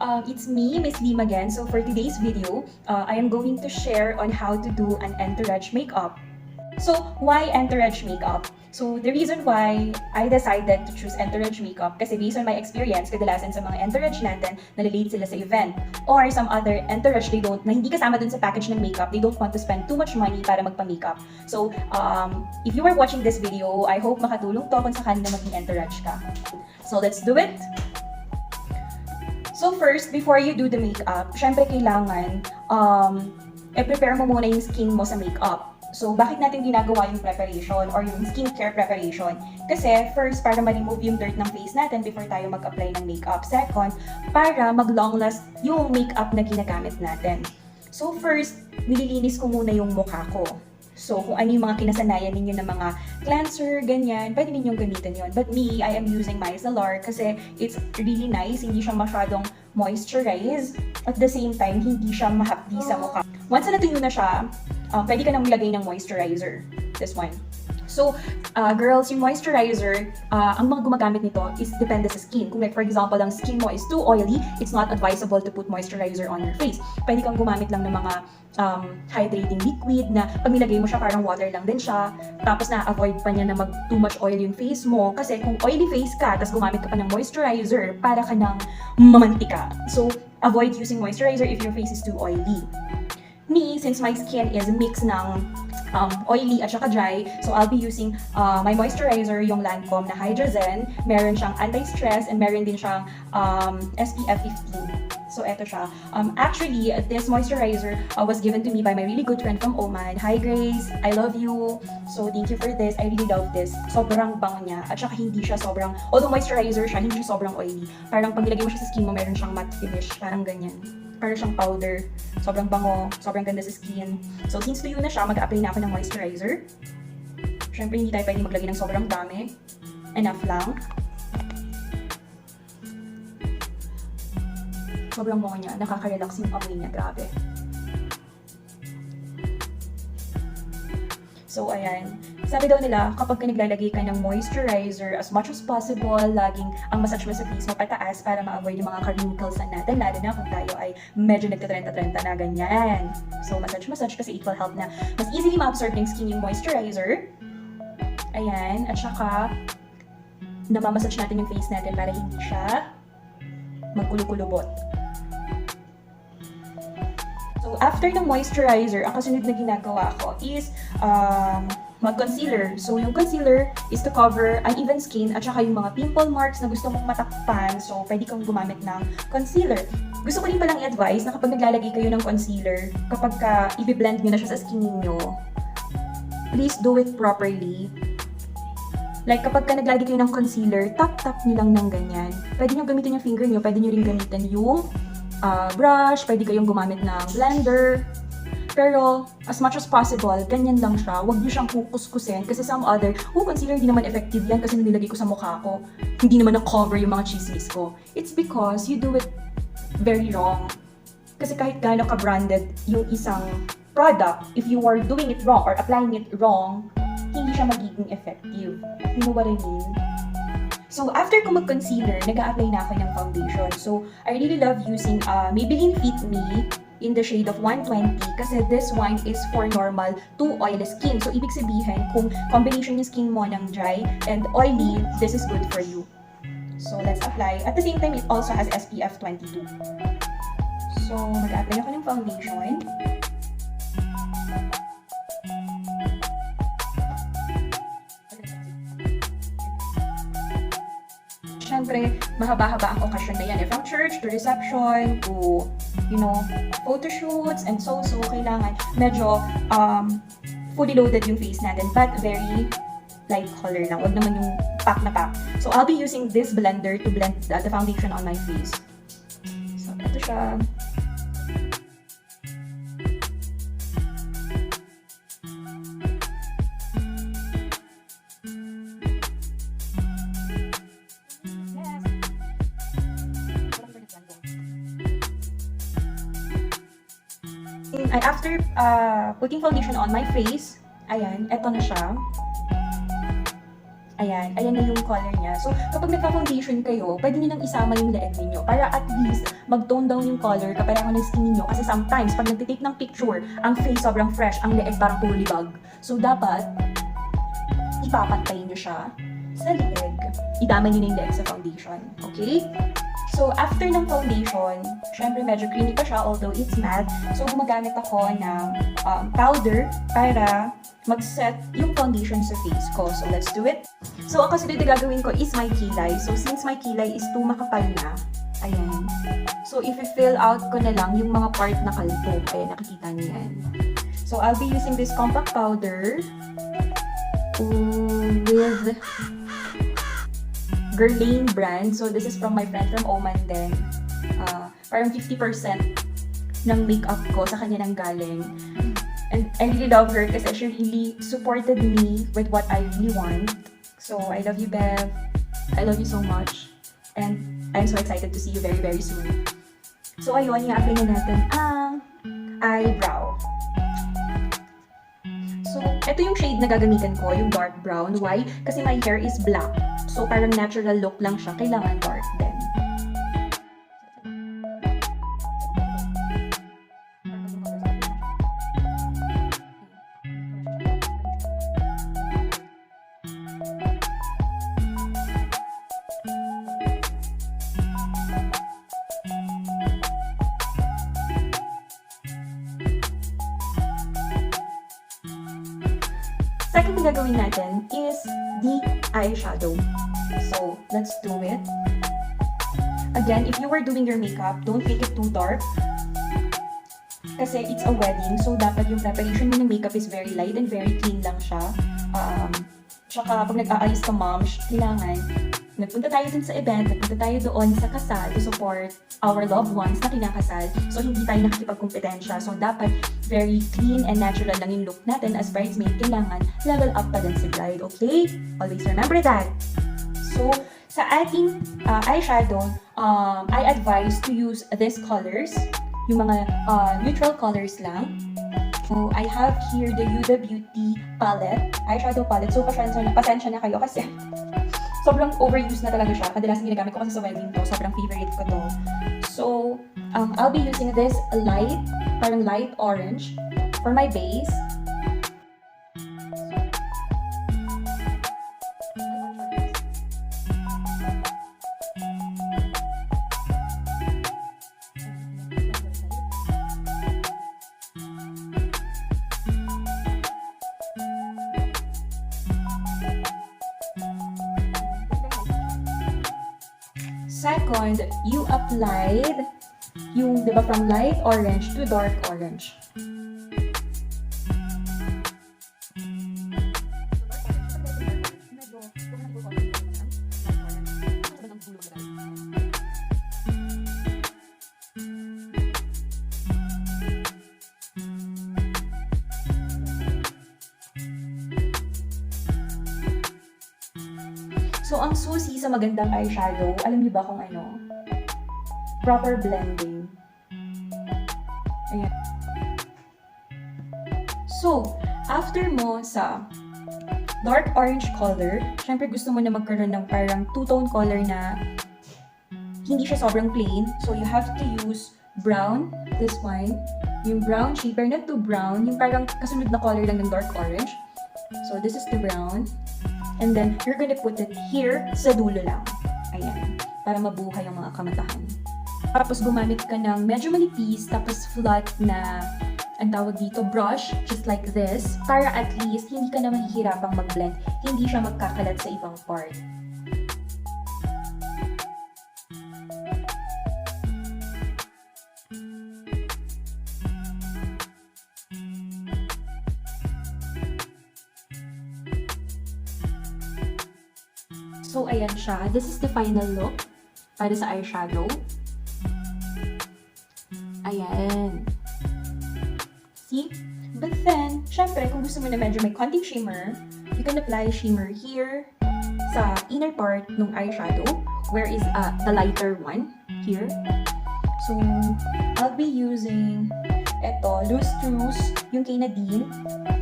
It's me, Miss Lim again. So for today's video, I am going to share on how to do an Entourage makeup. So why Entourage makeup? So the reason why I decided to choose Entourage makeup kasi based on my experience, kadalasan sa mga Entourage natin, nalilate sila sa event. Or some other Entourage, na hindi kasama dun sa package ng makeup, they don't want to spend too much money para magpa-makeup. So, if you are watching this video, I hope makatulong to kung sakali na maging Entourage ka. So let's do it! So first, before you do the makeup, syempre kailangan i-prepare mo muna yung skin mo sa makeup. So, bakit natin ginagawa yung preparation or yung skincare preparation? Kasi, first, para ma-remove yung dirt ng face natin before tayo mag-apply ng makeup. Second, para mag-long last yung makeup na ginagamit natin. So, first, nililinis ko muna yung mukha ko. So, kung ano yung mga kinasanayan ninyo ng mga cleanser, ganyan, pwede ninyong gamitin yon. But me, I am using micellar kasi it's really nice. Hindi siya masyadong moisturize. At the same time, hindi siya mahapdi sa mukha. Once na natuyo na siya, pwede ka nang maglagay ng moisturizer. This one. So, girls, yung moisturizer, ang mga gumagamit nito is depende sa skin. Kung like for example, ang skin mo is too oily, it's not advisable to put moisturizer on your face. Pwede kang gumamit lang ng mga hydrating liquid na pag nilagay mo siya parang water lang din siya. Tapos na-avoid pa niya na mag too much oil yung face mo. Kasi kung oily face ka, tapos gumamit ka pa ng moisturizer, para ka ng mamantika. So, avoid using moisturizer if your face is too oily. Me, since my skin is mix ng oily at saka dry, so I'll be using my moisturizer, yung Lancome na Hydrogen. Meron siyang anti-stress and meron din siyang SPF 15. So, eto siya. Actually, this moisturizer was given to me by my really good friend from Oman. Hi, Grace! I love you! So, thank you for this. I really love this. Sobrang bango niya. At saka hindi siya sobrang, although moisturizer siya, hindi siya sobrang oily. Parang pag nilagay mo siya sa skin mo, meron siyang matte finish. Parang ganyan. Parang siyang powder. Sobrang bango. Sobrang ganda sa skin. So, since tuyo na siya, mag-apply na ako ng moisturizer. Siyempre, hindi tayo pwede maglagay ng sobrang dami. Enough lang. Sobrang bango niya. Nakaka-relax yung amoy niya. Grabe. So, ayan. Sabi daw nila, kapag ka naglalagay ka ng moisturizer, as much as possible, laging ang massage mo sa face mo pataas para ma-avoid yung mga wrinkles natin, lalo na kung tayo ay medyo nagtatrenta-trenta na ganyan. So, massage kasi it will help na mas easily ma-absorb ng skin yung moisturizer. Ayan. At saka, namamassage natin yung face natin para hindi siya magkulo-kulubot. So, after ng moisturizer, ang kasunod na ginagawa ko is mag-concealer. So, yung concealer is to cover uneven skin at saka yung mga pimple marks na gusto mong matakpan. So, pwede kang gumamit ng concealer. Gusto ko rin palang i-advise na kapag naglalagay kayo ng concealer, kapag i-blend nyo na siya sa skin ninyo, please do it properly. Like, kapag naglalagay kayo ng concealer, tap-tap nyo lang ng ganyan. Pwede nyo gamitin yung finger nyo, pwede nyo rin gamitin yung brush, pwede kayong gumamit ng blender. Pero, as much as possible, ganyan lang siya. Huwag niyo siyang kukuskusin kasi some other, concealer hindi naman effective yan kasi nilagay ko sa mukha ko. Hindi naman na-cover yung mga chismis ko. It's because you do it very wrong. Kasi kahit gaano ka-branded yung isang product, if you are doing it wrong or applying it wrong, hindi siya magiging effective. You know what I mean? So, after ko mag-concealer, nag-a-apply na ako ng foundation. So, I really love using Maybelline Fit Me in the shade of 120 kasi this one is for normal to oily skin. So, ibig sabihin, kung combination yung skin mo ng dry and oily, this is good for you. So, let's apply. At the same time, it also has SPF 22. So, mag-a-apply ako ng foundation. Siyempre, mahaba-haba ang okasyon na yan. From church to reception to, photo shoots and so kailangan medyo fully loaded yung face natin but very light color lang. Huwag naman yung pack na pack. So, I'll be using this blender to blend the foundation on my face. So, ito siya. And after putting foundation on my face, ayan, eto na siya. Ayan, ayan na yung color niya. So, kapag nagka-foundation kayo, pwede nyo nang isama yung leeg ninyo para at least mag-tone down yung color kapareho ng skin ninyo. Kasi sometimes, pag nagtitake ng picture, ang face sobrang fresh, ang leeg parang puro libag. So, dapat, ipapantay nyo siya sa leeg. Idamay nyo na yung leeg sa foundation. Okay? So, after ng foundation, syempre medyo creamy pa siya, although it's matte. So, gumagamit ako ng powder para mag-set yung foundation sa face ko. So, let's do it. So, ang kasunod na gagawin ko is my kilay. So, since my kilay is too makapal na, ayan. So, if-fill out ko na lang yung mga part na kalbo. Ayan, nakikita niyo yan. So, I'll be using this compact powder with Guerlain brand. So, this is from my friend from Oman din. Parang 50% ng makeup ko sa kanya nang galing. And I really love her kasi she really supported me with what I really want. So, I love you, Bev. I love you so much. And I'm so excited to see you very, very soon. So, ayun, i-apply na natin ang eyebrow. So, ito yung shade na gagamitin ko, yung dark brown. Why? Kasi my hair is black. So, parang natural look lang siya. Kailangan dark din. Second na gagawin natin is the eyeshadow. So, let's do it. Again, if you were doing your makeup, don't make it too dark. Kasi it's a wedding, so dapat yung preparation mo ng makeup is very light and very clean lang siya. Tsaka pag nag-aayos ka, mom, kailangan nagpunta tayo dun sa event, nagpunta tayo doon sa kasal to support our loved ones na kinakasal. So, hindi tayo nakikipagkompetensya. So, dapat very clean and natural lang yung look natin as bridesmaid. Kailangan level up pa din si bride, okay? Always remember that. So, sa ating eyeshadow, I advise to use these colors, yung mga neutral colors lang. So, I have here the Huda Beauty palette, eyeshadow palette. So, pasensya na kayo kasi sobrang overused na talaga siya. Kadalasan ginagamit ko kasi sa wedding to. Sobrang favorite ko to. So, I'll be using this light, parang light orange for my base. Second, you applied yung, di ba, from light orange to dark orange. So, ang susi sa magandang eyeshadow, alam niyo ba kung ano? Proper blending. Ayan. So, after mo sa dark orange color, syempre gusto mo na magkaroon ng parang two-tone color na hindi siya sobrang plain. So, you have to use brown, this one. Yung brown shade, pero not too brown. Yung parang kasunod na color lang ng dark orange. So, this is the brown. And then, you're gonna put it here sa dulo lang. Ayan. Para mabuhay ang mga kamatahan. Tapos, gumamit ka ng medyo manipis, tapos flat na, ang tawag dito, brush, just like this. Para at least, hindi ka na mahihirapang mag-blend. Hindi siya magkakalat sa ibang part. So, ayan siya. This is the final look para sa eyeshadow. Ayan. See? But then, syempre, kung gusto mo na medyo may konting shimmer, you can apply shimmer here sa inner part ng eyeshadow, where is the lighter one, here. So, I'll be using Ito, Loose Truce, yung kay Nadine,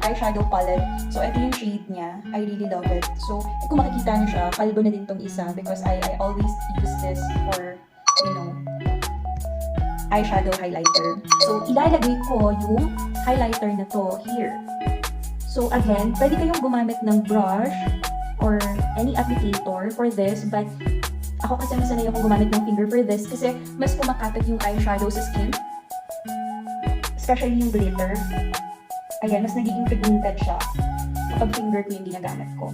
eyeshadow palette. So, ito yung shade niya. I really love it. So, kung makikita niyo siya, kalbo na din tong isa because I always use this for, you know, eyeshadow highlighter. So, ilalagay ko yung highlighter na to here. So, again, pwede kayong gumamit ng brush or any applicator for this, but ako kasi masanay akong gumamit ng finger for this kasi mas kumakapit yung eyeshadow sa skin. Especially yung glitter. Ayan, mas nagiging pigmented siya kapag finger ko yung ginagamit ko.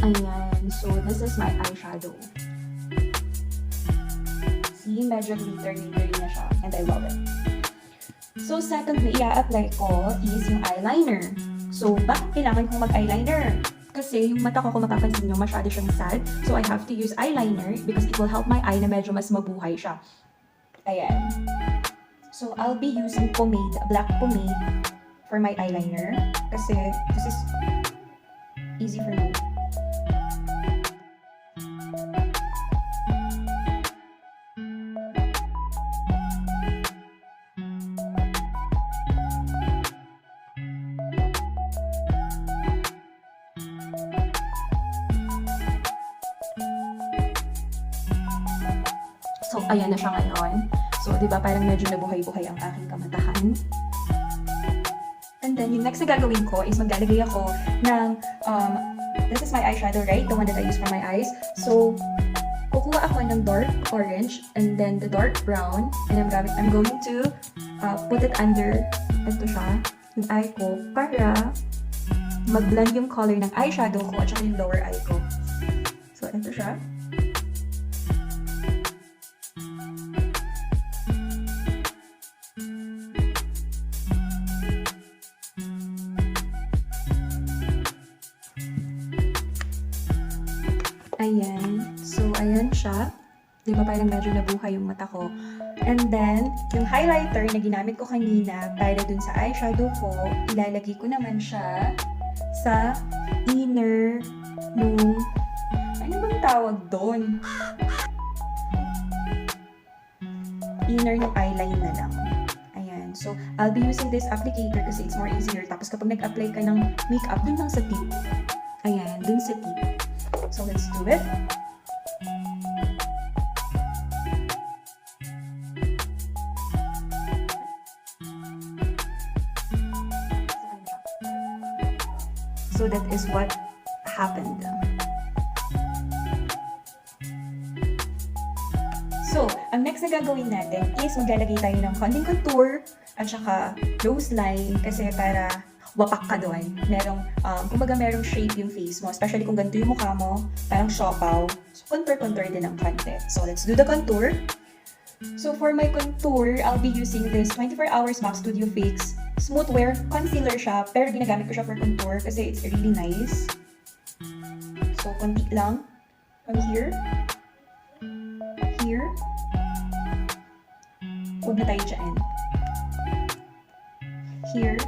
Ayan, so this is my eyeshadow. See, medyo glitter-glittery na siya and I love it. So, second na i-apply ko is yung eyeliner. So, bakit kailangan kong mag-eyeliner? Kasi yung mata ko, kung mapapansin nyo, masyado siyang sad. So, I have to use eyeliner because it will help my eye na medyo mas mabuhay siya. Ayan. So, I'll be using pomade, black pomade for my eyeliner. Kasi this is easy for me. So, ayan na siya ngayon. So, di ba, parang medyo nabuhay-buhay ang aking kamatahan. And then, yung next na gagawin ko is maglalagay ako ng, this is my eyeshadow, right? The one that I use for my eyes. So, kukuha ako ng dark orange and then the dark brown. And I'm going to put it under, ito siya, yung eye ko, para mag-blend yung color ng eyeshadow ko at saka yung lower eye ko. So, ito siya. Ayan. So, ayan siya. Di ba parang medyo nabuhay yung mata ko. And then, yung highlighter na ginamit ko kanina para dun sa eyeshadow ko, ilalagay ko naman siya sa inner nung... Ano bang tawag doon? Inner ng eyeline na lang. Ayan. So, I'll be using this applicator kasi it's more easier. Tapos kapag nag-apply ka ng makeup, dun lang sa tip. Ayan, dun sa tip. So, let's do it. So, that is what happened. So, ang next na gagawin natin is maglalagay tayo ng konting contour at saka nose line kasi para wapak ka doon. Kumbaga merong shape yung face mo, especially kung ganito yung mukha mo, parang siopaw. So, contour din ng konti. So, let's do the contour. So, for my contour, I'll be using this 24 Hours MAC Studio Fix Smooth Wear Concealer siya, pero ginagamit ko siya for contour kasi it's really nice. So, konti lang. From here. Here. Huwag na tayo dyan. Here.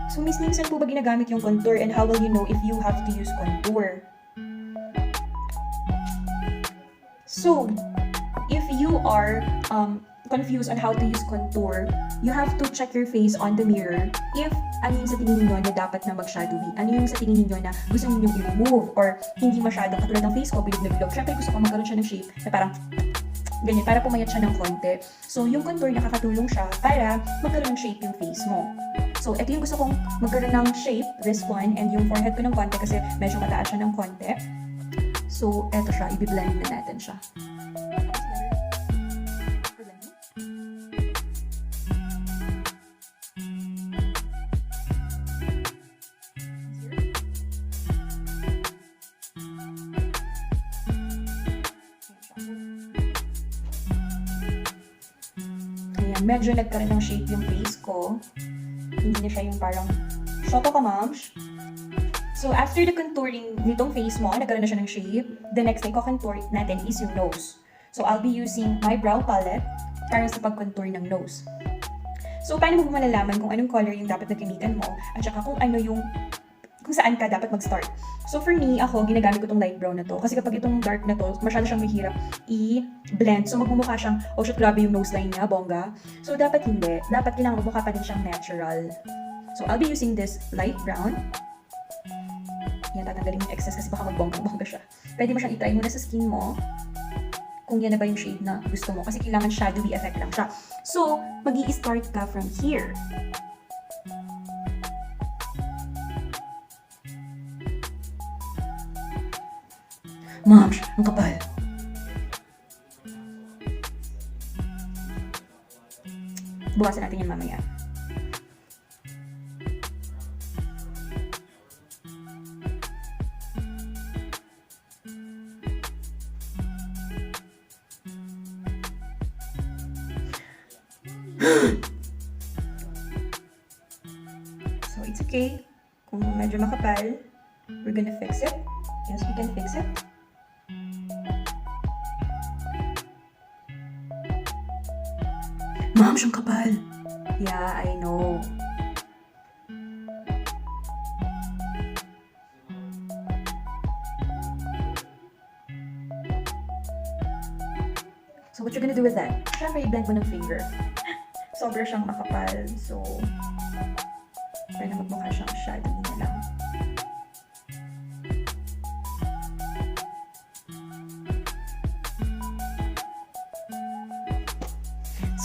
So, minsan po ba ginagamit yung contour and how will you know if you have to use contour? So, if you are confused on how to use contour, you have to check your face on the mirror if ano yung sa tingin ninyo na dapat na mag-shadowy. Ano yung sa tingin ninyo na gusto ninyo i-remove or hindi masyado katulad ng face ko, bilog na bilog. Siyempre gusto ko magkaroon siya ng shape na parang ganyan, para pumayat siya ng konti. So, yung contour nakakatulong siya para magkaroon ng shape yung face mo. So, ito yung gusto kong magkaroon ng shape, this one, and yung forehead ko ng konti kasi medyo mataas siya ng konti. So, eto siya, i-blend na natin siya. Ayan, medyo nagkaroon ng shape yung face ko. Hindi na siya yung parang shoto ka, mams. So, after the contouring nitong face mo, nagkaroon na siya ng shape. The next thing ko-contour natin is yung nose. So, I'll be using my brow palette para sa pag-contour ng nose. So, paano mo malalaman kung anong color yung dapat na gamitan mo at saka kung ano yung kung saan ka dapat mag-start. So for me, ako, ginagamit ko tong light brown na to. Kasi kapag itong dark na to, masyado siyang mahirap i-blend. So magmumukha siyang, oh shit, grabe yung nose line niya, bongga. So dapat hindi. Dapat kailangan magmukha pa din siyang natural. So I'll be using this light brown. Yan, tatanggalin yung excess kasi baka magbongga-bongga siya. Pwede mo siyang itry muna sa skin mo. Kung yan na ba yung shade na gusto mo. Kasi kailangan shadowy effect lang siya. So, mag-i-start ka from here. Ma'am, ang kapal. Bukasan natin yan mamaya. So, it's okay. Kung medyo makapal, we're gonna fix it. Yes, we can fix it. Ma'am, siyang kapal. Yeah, I know. So, what you're gonna do with that? Siyempre, i-blend mo ng finger. Sobra siyang makapal. So, pwede magmukha siyang shadow na lang.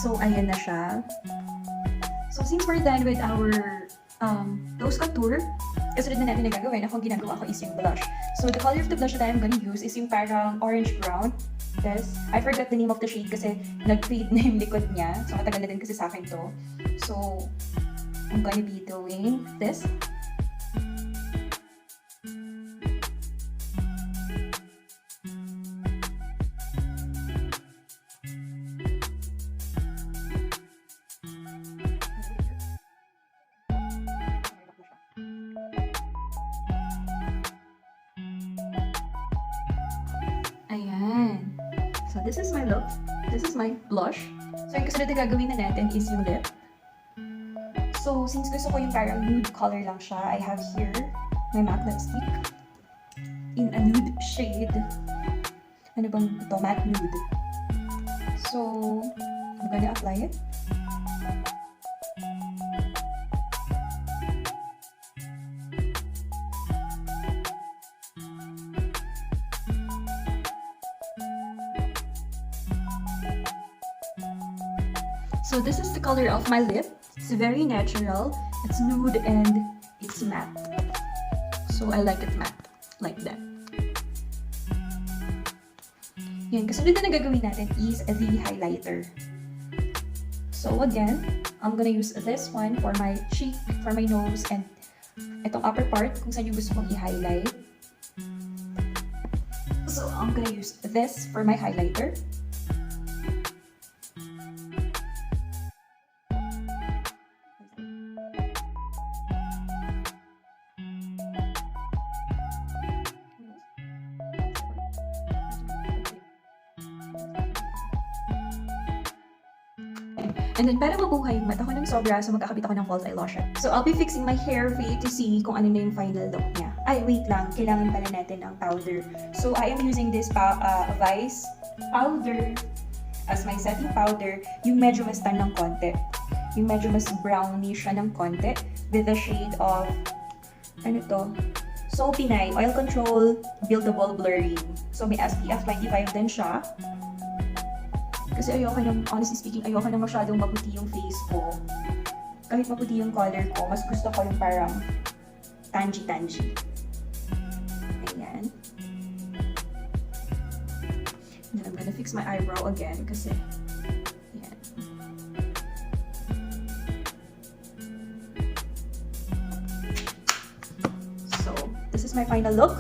So, ayan na siya. So, since we're done with our nose contour, kasunod na natin na gagawin, ako ginagawa ko is yung blush. So, the color of the blush that I'm gonna use is yung parang orange-brown. This, I forgot the name of the shade kasi nag-fade na yung likod niya. So, matagal na din kasi sa akin to. So, I'm gonna be doing this. Ayan. So, this is my look. This is my blush. So, yung kasunod na gagawin na natin is yung lip. So, since gusto ko yung parang nude color lang siya, I have here my matte lipstick in a nude shade. Ano bang ito? Matte nude. So, I'm gonna apply it. So this is the color of my lip. It's very natural. It's nude and it's matte. So I like it matte, like that. Yan, kasunod na gagawin natin is the highlighter. So again, I'm gonna use this one for my cheek, for my nose, and itong upper part kung saan yung gusto kong i-highlight. So I'm gonna use this for my highlighter. And then, para mabuhay yung mata ko ng sobra, so magkakabit ako ng false eyelash. So, I'll be fixing my hair for you to see kung ano na yung final look niya. Ay, wait lang. Kailangan pala natin ng powder. So, I am using this Vice powder as my setting powder. Yung medyo mas tan ng konti. Yung medyo mas brownish siya ng konti with the shade of, ano to? Soapy Night, Oil Control, Buildable Blurring. So, may SPF 25 din siya. Kasi ayoko nang, honestly speaking, ayoko nang masyadong maputi yung face ko. Kahit maputi yung color ko, mas gusto ko yung parang tangy-tangy. Ayan. And then I'm gonna fix my eyebrow again kasi, ayan. So, this is my final look.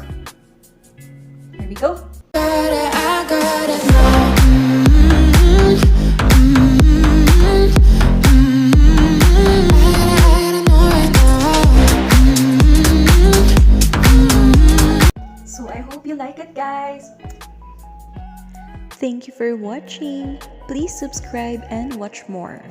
Here we go. I got it now. Guys, thank you for watching. Please subscribe and watch more.